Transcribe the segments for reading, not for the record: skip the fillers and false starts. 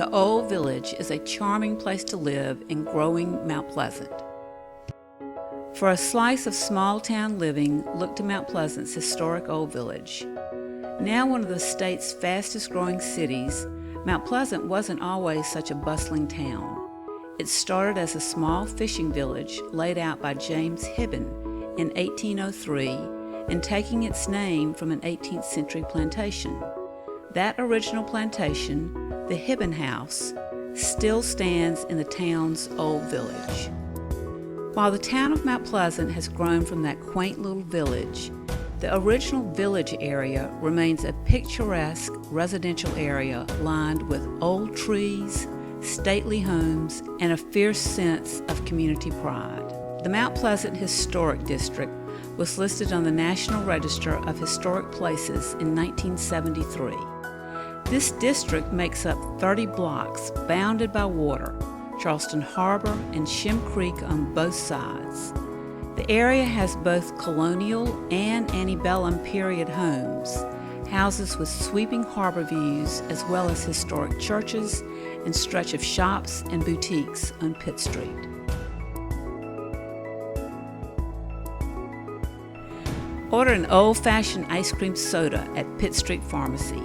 The Old Village is a charming place to live in growing Mount Pleasant. For a slice of small-town living, look to Mount Pleasant's historic Old Village. Now one of the state's fastest-growing cities, Mount Pleasant wasn't always such a bustling town. It started as a small fishing village laid out by James Hibben in 1803 and taking its name from an 18th century plantation. That original plantation, the Hibben House, still stands in the town's Old Village. While the town of Mount Pleasant has grown from that quaint little village, the original village area remains a picturesque residential area lined with old trees, stately homes, and a fierce sense of community pride. The Mount Pleasant Historic District was listed on the National Register of Historic Places in 1973. This district makes up 30 blocks bounded by water, Charleston Harbor and Shem Creek on both sides. The area has both colonial and antebellum period homes, houses with sweeping harbor views, as well as historic churches and stretch of shops and boutiques on Pitt Street. Order an old-fashioned ice cream soda at Pitt Street Pharmacy,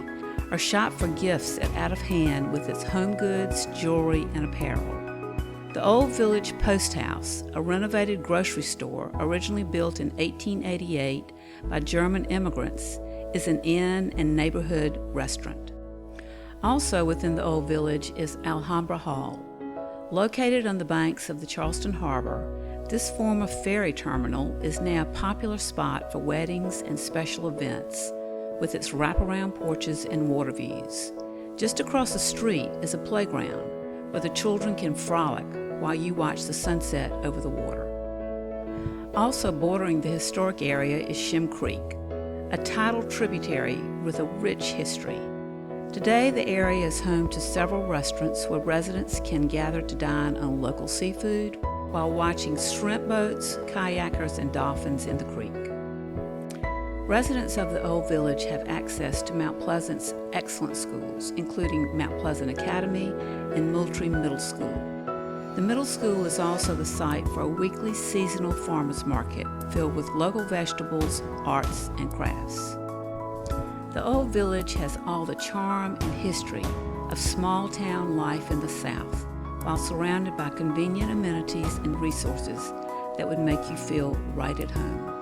or shop for gifts at Out of Hand with its home goods, jewelry, and apparel. The Old Village Post House, a renovated grocery store originally built in 1888 by German immigrants, is an inn and neighborhood restaurant. Also within the Old Village is Alhambra Hall. Located on the banks of the Charleston Harbor, this former ferry terminal is now a popular spot for weddings and special events, with its wraparound porches and water views. Just across the street is a playground where the children can frolic while you watch the sunset over the water. Also bordering the historic area is Shem Creek, a tidal tributary with a rich history. Today, the area is home to several restaurants where residents can gather to dine on local seafood while watching shrimp boats, kayakers, and dolphins in the creek. Residents of the Old Village have access to Mount Pleasant's excellent schools, including Mount Pleasant Academy and Moultrie Middle School. The middle school is also the site for a weekly seasonal farmers market filled with local vegetables, arts, and crafts. The Old Village has all the charm and history of small-town life in the South, while surrounded by convenient amenities and resources that would make you feel right at home.